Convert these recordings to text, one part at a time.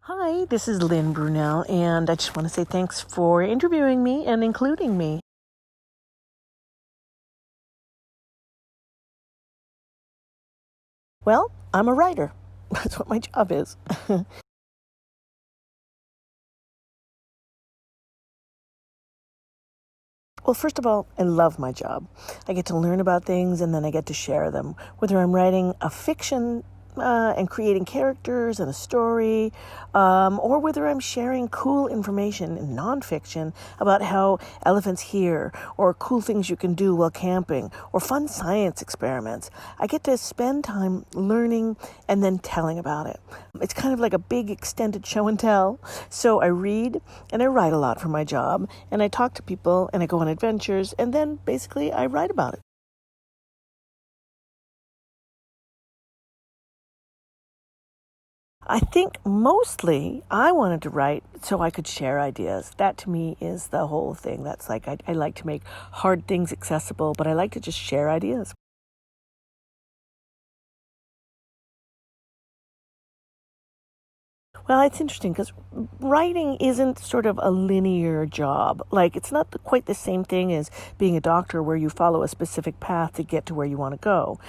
Hi, this is Lynn Brunel, and I just want to say thanks for interviewing me and including me. Well, I'm a writer. That's what my job is. Well, first of all, I love my job. I get to learn about things and then I get to share them. Whether I'm writing a fiction and creating characters and a story, or whether I'm sharing cool information in nonfiction about how elephants hear, or cool things you can do while camping, or fun science experiments. I get to spend time learning and then telling about it. It's kind of like a big extended show and tell. So I read and I write a lot for my job, and I talk to people and I go on adventures, and then basically I write about it. I think mostly I wanted to write so I could share ideas. That to me is the whole thing. That's like I like to make hard things accessible, but I like to just share ideas. Well, it's interesting because writing isn't sort of a linear job. Like, it's not quite the same thing as being a doctor where you follow a specific path to get to where you want to go.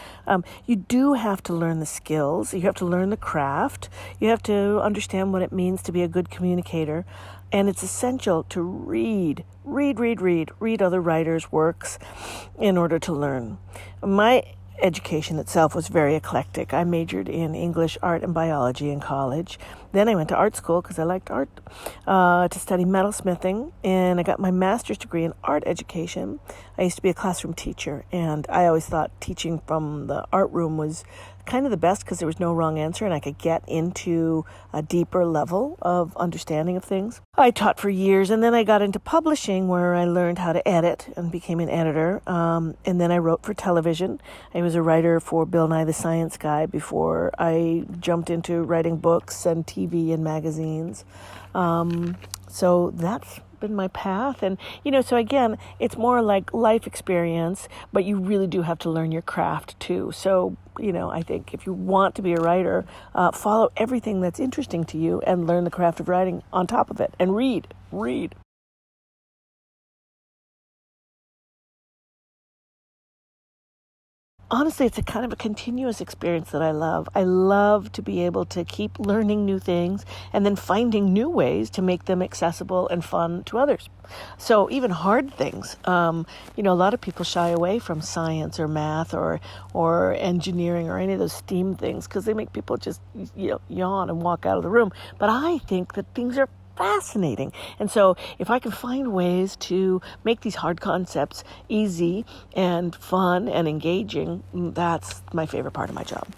You do have to learn the skills, you have to learn the craft, you have to understand what it means to be a good communicator. And it's essential to read other writers' works in order to learn. My education itself was very eclectic. I majored in English, art, and biology in college. Then I went to art school because I liked art to study metalsmithing, and I got my master's degree in art education. I used to be a classroom teacher, and I always thought teaching from the art room was kind of the best because there was no wrong answer and I could get into a deeper level of understanding of things. I taught for years, and then I got into publishing where I learned how to edit and became an editor. And then I wrote for television. I was a writer for Bill Nye the Science Guy before I jumped into writing books and TV and magazines. So that's been my path. And, so again, it's more like life experience, but you really do have to learn your craft too. So, I think if you want to be a writer, follow everything that's interesting to you and learn the craft of writing on top of it and read. Honestly, it's a kind of a continuous experience that I love. I love to be able to keep learning new things and then finding new ways to make them accessible and fun to others. So even hard things, a lot of people shy away from science or math or engineering or any of those STEAM things because they make people just yawn and walk out of the room. But I think that things are fascinating. And so if I can find ways to make these hard concepts easy and fun and engaging, that's my favorite part of my job.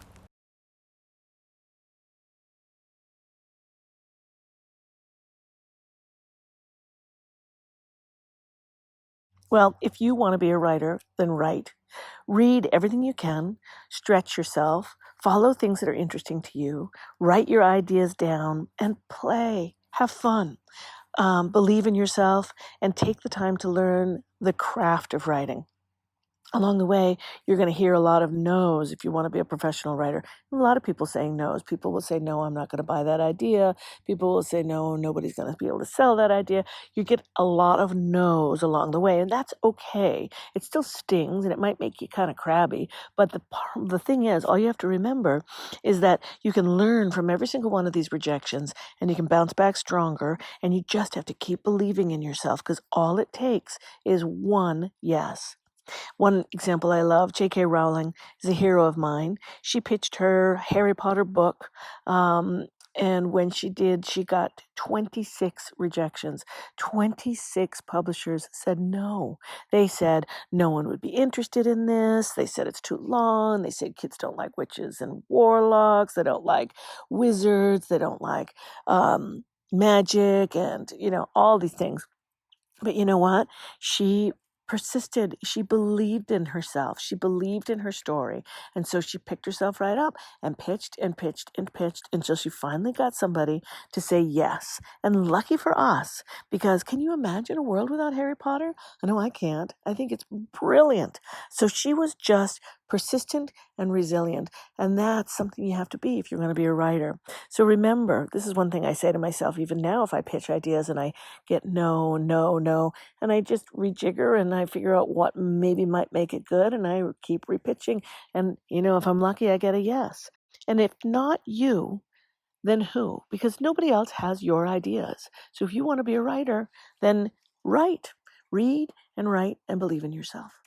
Well, if you want to be a writer, then write. Read everything you can, stretch yourself, follow things that are interesting to you, write your ideas down, and play. Have fun. Believe in yourself and take the time to learn the craft of writing. Along the way, you're going to hear a lot of no's if you want to be a professional writer. A lot of people saying no's. People will say, no, I'm not going to buy that idea. People will say, no, nobody's going to be able to sell that idea. You get a lot of no's along the way, and that's okay. It still stings and it might make you kind of crabby. But the thing is, all you have to remember is that you can learn from every single one of these rejections and you can bounce back stronger. And you just have to keep believing in yourself because all it takes is one yes. One example I love, J.K. Rowling is a hero of mine. She pitched her Harry Potter book, and when she did, she got 26 rejections. 26 publishers said no. They said no one would be interested in this. They said it's too long. They said kids don't like witches and warlocks. They don't like wizards. They don't like magic and, all these things. But you know what? She persisted. She believed in herself. She believed in her story. And so she picked herself right up and pitched and pitched and pitched until she finally got somebody to say yes. And lucky for us, because can you imagine a world without Harry Potter? I know I can't. I think it's brilliant. So she was just persistent and resilient. And that's something you have to be if you're going to be a writer. So remember, this is one thing I say to myself, even now, if I pitch ideas and I get no, no, no, and I just rejigger and I figure out what maybe might make it good and I keep repitching. And, if I'm lucky, I get a yes. And if not you, then who? Because nobody else has your ideas. So if you want to be a writer, then write, read and write and believe in yourself.